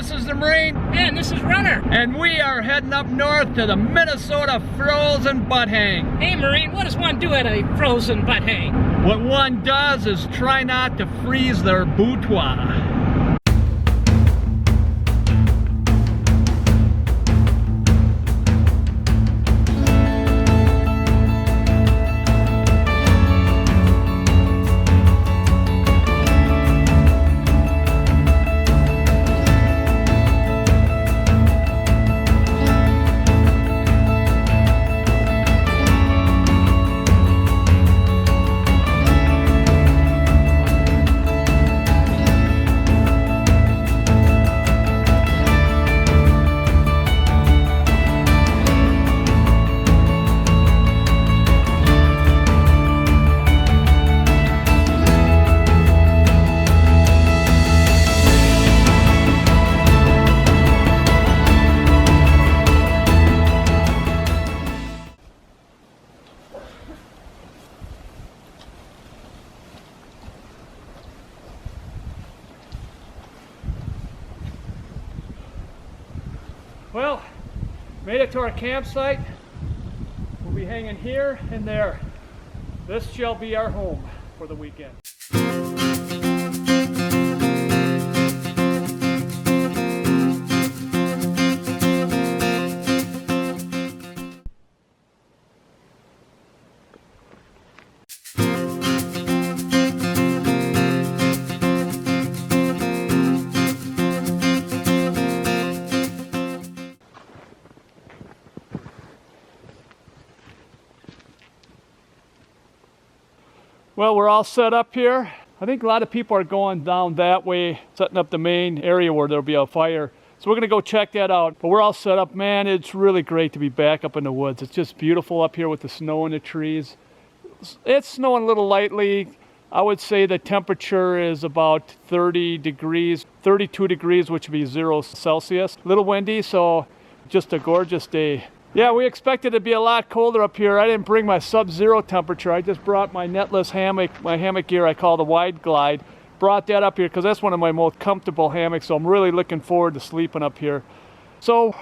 this is the Marine. And this is Runner. And we are heading up north to the Minnesota Frozen Butt Hang. Hey Marine, what does one do at a frozen butt hang? What one does is try not to freeze their boudoir. Well, made it to our campsite. We'll be hanging here and there. This shall be our home for the weekend. Well, we're all set up here. I think a lot of people are going down that way, setting up the main area where there'll be a fire. So we're gonna go check that out. But we're all set up. Man, it's really great to be back up in the woods. It's just beautiful up here with the snow and the trees. It's snowing a little lightly. I would say the temperature is about 30 degrees, 32 degrees, which would be 0 Celsius. A little windy, so just a gorgeous day. Yeah, we expected it to be a lot colder up here. I didn't bring my sub-zero temperature. I just brought my netless hammock, my hammock gear I call the Wide Glide. Brought that up here because that's one of my most comfortable hammocks, so I'm really looking forward to sleeping up here. So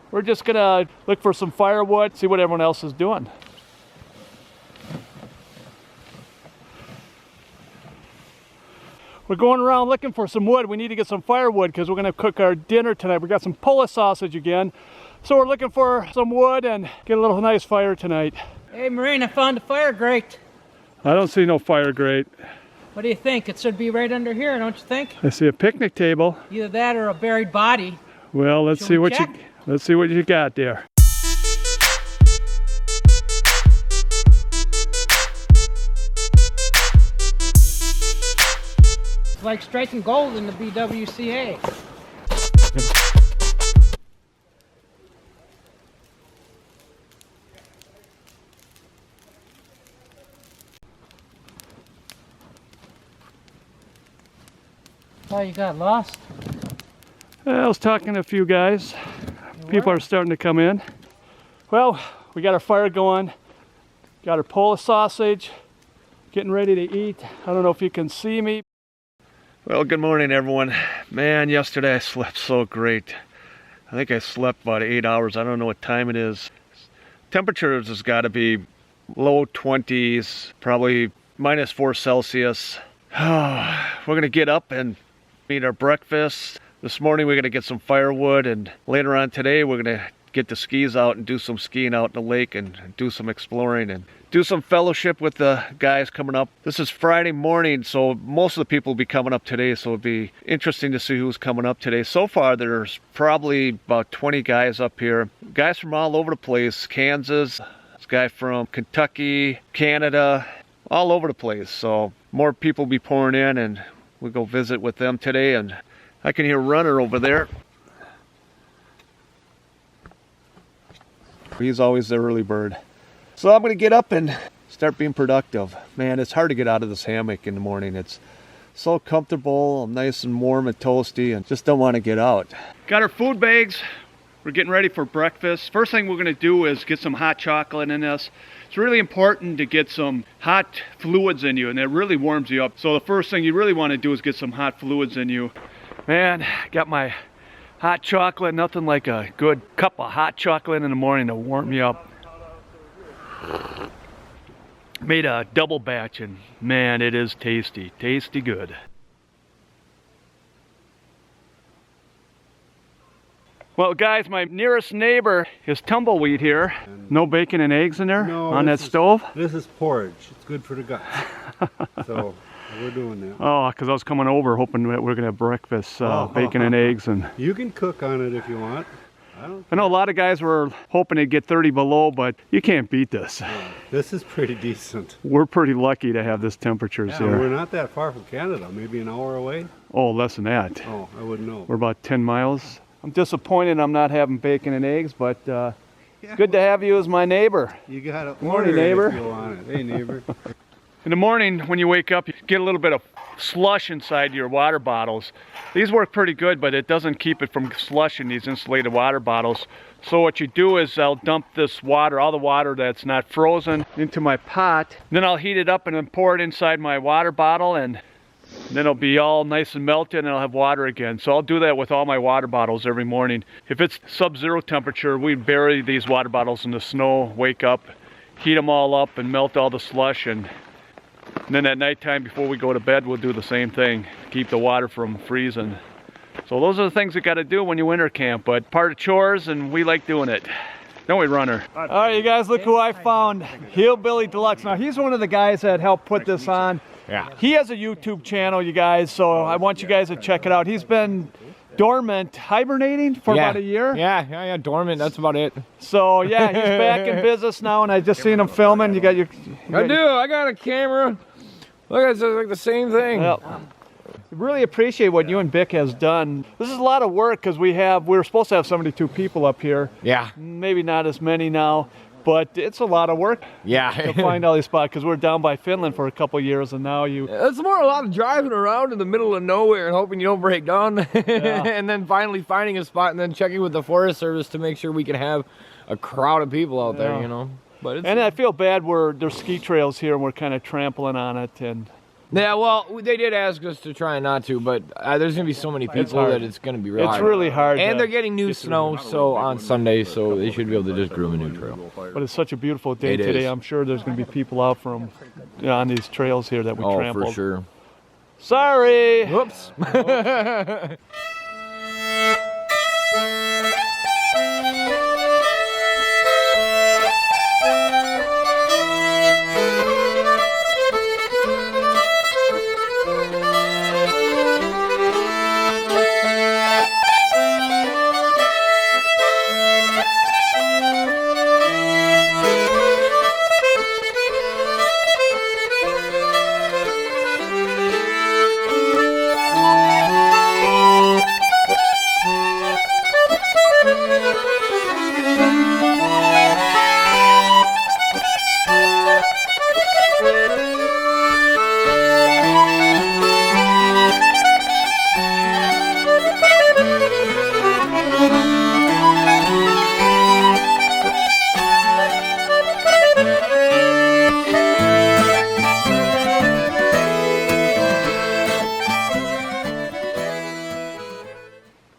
we're just gonna look for some firewood, see what everyone else is doing. We're going around looking for some wood. We need to get some firewood because we're gonna cook our dinner tonight. We got some Polish sausage again. So we're looking for some wood and get a little nice fire tonight. Hey Marine, I found a fire grate. I don't see no fire grate. What do you think? It should be right under here, don't you think? I see a picnic table. Either that or a buried body. Well, let's see what you got there. It's like striking gold in the BWCA. Oh, you got lost? I was talking to a few guys. People are starting to come in. Well, we got our fire going. Got our Polish sausage. Getting ready to eat. I don't know if you can see me. Well, good morning, everyone. Man, yesterday I slept so great. I think I slept about 8 hours. I don't know what time it is. Temperatures has got to be low 20s, probably -4 Celsius. We're going to get up and eat our breakfast. This morning we're going to get some firewood, and later on today we're going to get the skis out and do some skiing out in the lake and do some exploring and do some fellowship with the guys coming up. This is Friday morning, so most of the people will be coming up today, so it'll be interesting to see who's coming up today. So far there's probably about 20 guys up here. Guys from all over the place. Kansas, this guy from Kentucky, Canada, all over the place. So more people will be pouring in, and we'll go visit with them today. And I can hear Runner over there. He's always the early bird. So I'm going to get up and start being productive. Man, it's hard to get out of this hammock in the morning. It's so comfortable. I'm nice and warm and toasty and just don't want to get out. Got our food bags. We're getting ready for breakfast. First thing we're going to do is get some hot chocolate in this. It's really important to get some hot fluids in you, and it really warms you up. So the first thing you really want to do is get some hot fluids in you. Man, got my hot chocolate, nothing like a good cup of hot chocolate in the morning to warm you up. Made a double batch and man, it is tasty, tasty good. Well guys, my nearest neighbor is tumbleweed here. No bacon and eggs in there on that stove? This is porridge. It's good for the guts. So we're doing that. Oh, because I was coming over hoping that we're going to have breakfast, bacon and eggs. And you can cook on it if you want. I know a lot of guys were hoping to get 30 below, but you can't beat this. Yeah, this is pretty decent. We're pretty lucky to have this temperatures here. We're not that far from Canada, maybe an hour away. Oh, less than that. Oh, I wouldn't know. We're about 10 miles. I'm disappointed I'm not having bacon and eggs, but good to have you as my neighbor. You got to Morning, order neighbor. it if you want it. Hey, neighbor. In the morning when you wake up, you get a little bit of slush inside your water bottles. These work pretty good, but it doesn't keep it from slushing, these insulated water bottles. So what you do is I'll dump this water, all the water that's not frozen, into my pot. Then I'll heat it up and then pour it inside my water bottle, and then it'll be all nice and melted and I'll have water again. So I'll do that with all my water bottles every morning. If it's sub-zero temperature, we bury these water bottles in the snow, wake up, heat them all up and melt all the slush, and then at nighttime before we go to bed, we'll do the same thing, keep the water from freezing. So those are the things you got to do when you winter camp, but part of chores, and we like doing it. Don't we, Runner? All right, you guys, look who I found. Hillbilly Deluxe. Now, he's one of the guys that helped put this on. Yeah. He has a YouTube channel, you guys, so I want you guys to check it out. He's been dormant, hibernating for about a year. Yeah, dormant, that's about it. So, yeah, he's back in business now, and I just seen him filming. You got your... I got a camera. Look, it's like the same thing. Yep. Really appreciate what you and Bick has done. This is a lot of work because we were supposed to have 72 people up here. Yeah. Maybe not as many now, but it's a lot of work. Yeah. To find all these spots because we're down by Finland for a couple of years, and now you... It's more a lot of driving around in the middle of nowhere and hoping you don't break down. Yeah. And then finally finding a spot and then checking with the Forest Service to make sure we can have a crowd of people out there, you know. But it's... And I feel bad there's ski trails here and we're kind of trampling on it. And yeah, well, they did ask us to try not to, but there's going to be so many people that it's going to be it's really hard. And they're getting new snow on Sunday, so they should be able to just groom a new trail. But it's such a beautiful day today. I'm sure there's going to be people out on these trails here that we trampled. Oh, for sure. Sorry. Whoops.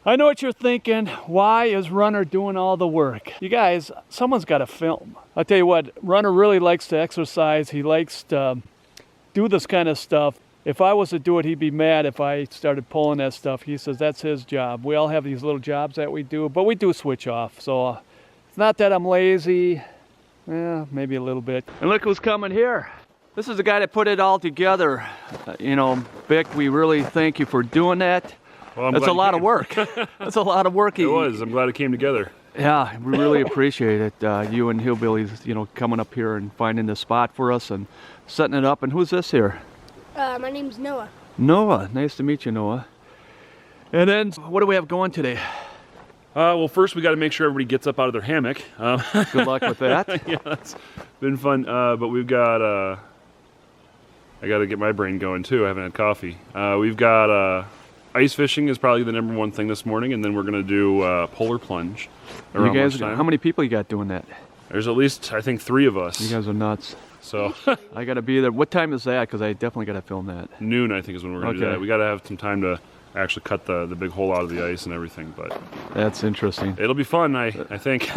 I know what you're thinking. Why is Runner doing all the work? You guys, someone's got to film. I'll tell you what, Runner really likes to exercise. He likes to do this kind of stuff. If I was to do it, he'd be mad if I started pulling that stuff. He says that's his job. We all have these little jobs that we do, but we do switch off. So it's not that I'm lazy. Yeah, maybe a little bit. And look who's coming here. This is the guy that put it all together. You know, Bick, we really thank you for doing that. Well, that's a lot of work. That's a lot of work. It was. I'm glad it came together. Yeah, we really appreciate it. You and Hillbillies, you know, coming up here and finding this spot for us and setting it up. And who's this here? My name's Noah. Noah. Nice to meet you, Noah. And then, what do we have going today? Well, first we got to make sure everybody gets up out of their hammock. Good luck with that. Yeah, it's been fun. But we've got, I got to get my brain going too. I haven't had coffee. We've got ice fishing is probably the #1 thing this morning, and then we're going to do polar plunge around you guys, lunchtime. how many people you got doing that? There's at least, I think, 3 of us. You guys are nuts. So I got to be there. What time is that? Because I definitely got to film that. noon, I think, is when we're going to do Okay. that. We got to have some time to actually cut the big hole out of the ice and everything. But That's interesting. it'll be fun, I think.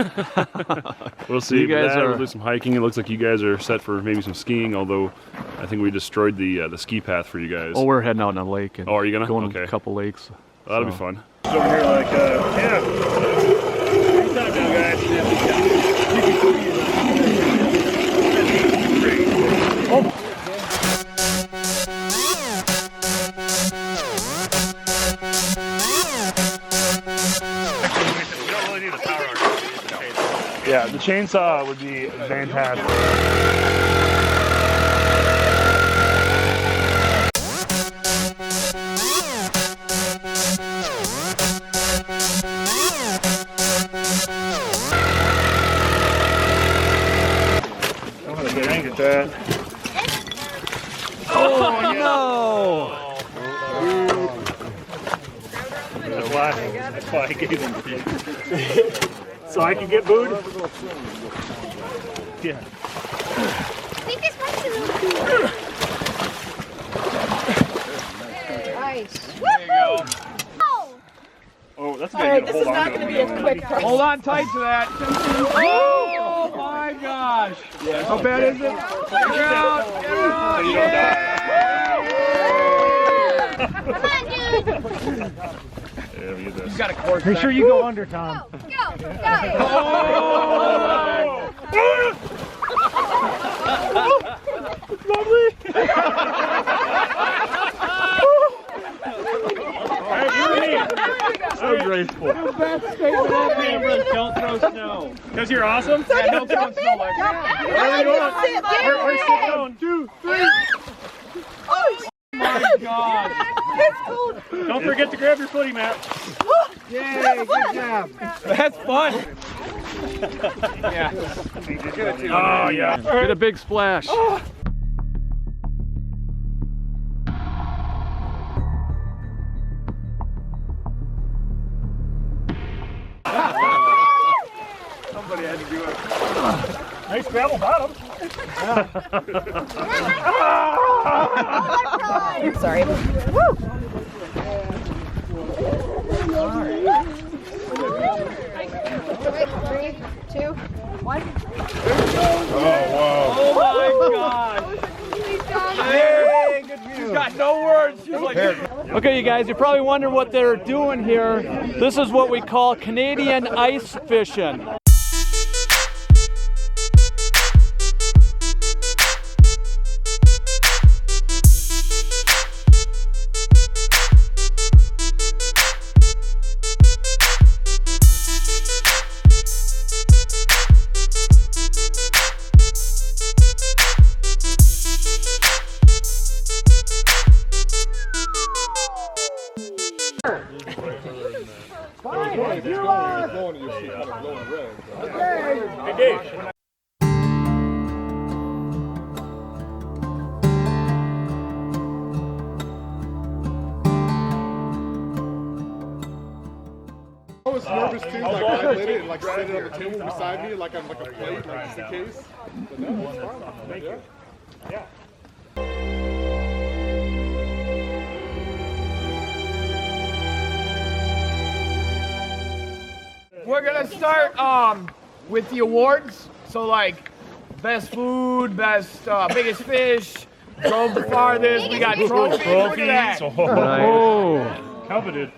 We'll see. You guys we'll are do some hiking. It looks like you guys are set for maybe some skiing, although I think we destroyed the ski path for you guys. Oh, we're heading out on a lake. And Oh, are you gonna? going Okay. a couple lakes. That'll be so. fun. Over here, like, yeah. Anytime now, guys. Yeah, the chainsaw would be fantastic. Get that. Oh no! That's why I gave them to you. So I can get booed? Yeah. I think this one's a little cool. Nice. There you go. Oh, that's gonna get a hold on. This is not going to be a quick process. Hold on tight to that. Oh my gosh. How bad is it? Get her out. Get her out. So you don't die. Come on, dude. Yeah, let me get this. You got a course. Make sure you go under, Tom. Go, go, go. Lovely. Alright, you and me. So graceful. Don't throw snow. Because you're awesome? Yeah, no throwing snow like that. Where's the cone? 2, 3. My God. Don't forget to grab your footy mat. Yay, good job. That's fun. Yeah. Oh, yeah. Get a big splash. Somebody had to do it. Nice gravel bottom. Sorry. Woo! Three, 2, 1. Oh my God. Yay, good view. She's got no words. She's like, Okay, you guys, you're probably wondering what they're doing here. This is what we call Canadian ice fishing. Hey, Dave. I was nervous too, like I lit it and like set it on the table beside me, like I'm like a plate, like just in case. But no, it's fine. Thank you. Yeah. We're gonna start with the awards. So like best food, best biggest fish, drove the farthest. We got trophies. Look at that. Oh, coveted.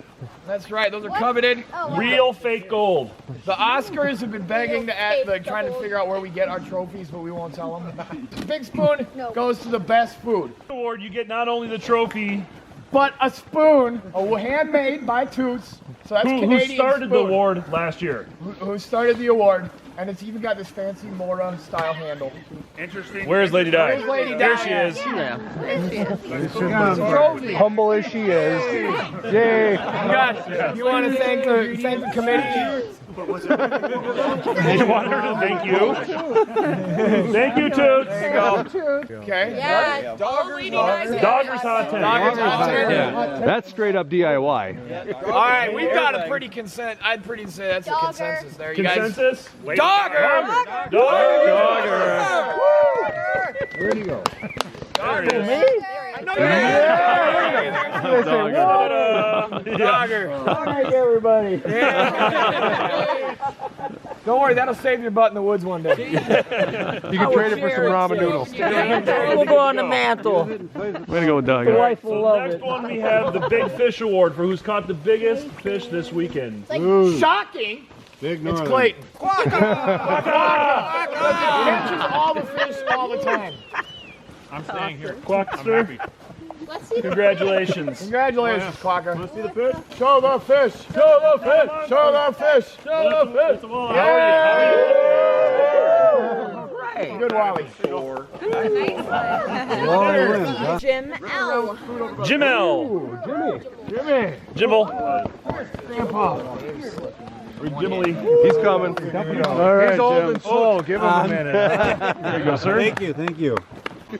That's right. Those are coveted. Real fake gold. The Oscars have been begging to act, like trying to figure out where we get our trophies, but we won't tell them. Big Spoon goes to the best food. Award, you get not only the trophy, But a spoon, handmade by Toots. So that's who Canadian started the spoon. award last year. Who started the award, and it's even got this fancy Mora style handle. Interesting. Where's Lady Di? Where's Lady Di? There she is. Trophy. Humble as she is. Yay. You want to thank the committee? You want her to thank you? Thank you, Toots. There you go. Okay. Yeah, Doggers Hot Tank. Doggers Hot Tank. That's straight up DIY. All right, we've got a pretty I'd pretty say that's a consensus there. You guys. Consensus? Wait. Dogger. Dogger. Where'd he go? Dogger. Me? Dogger. All right, everybody. Don't worry, that'll save your butt in the woods one day. You can trade it for some ramen noodles. We'll go on the mantle. Way to go, Doug. The wife will love Next it. one we have the Big Fish Award for who's caught the biggest fish this weekend. Shocking. Big It's Northern. Clayton. Catches all the fish all the time. I'm staying here. Quackster, Let's see. congratulations. Congratulations, Clocker. See the fish? Show the fish. Show the fish. Show the fish. Show the fish. Yeah. Good Wally. Jim L. Jim L. Jimmy. Jimble. Grandpa. Or Jimily. He's coming. All right, He's old Jim. and slow. Give him a minute. There you go, sir. Thank you.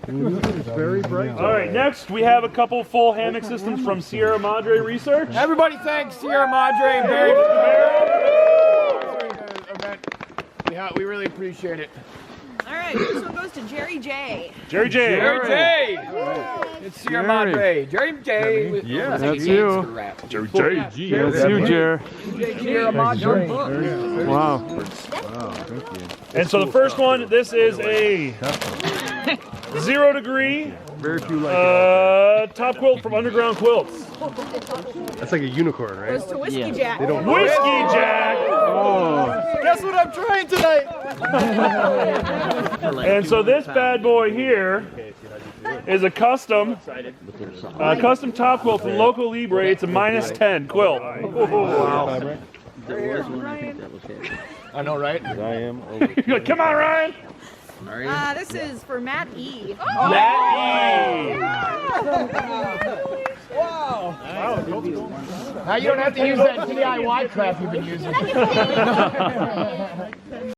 Very bright. All right, next we have a couple full hammock systems from Sierra Madre Research. Everybody thanks Sierra Madre and Barry. We really appreciate it. All right, this one goes to Jerry J. Jerry J. Jerry J. It's Sierra Madre. Jerry J. Yeah, that's you. Jerry J. That's you, Jer. Sierra Madre. Wow. And so the first one, this is a 0 degree Very few top quilt from Underground Quilts. That's like a unicorn, right? Goes to Whiskey Jack. Whiskey Jack. Guess what I'm trying tonight? And so this bad boy here is a custom top quilt from Local Libre. It's a -10 quilt. I know, right? You're like, come on, Ryan. This is for Matt E. Matt E. Now you don't have to use that DIY crap you've been using.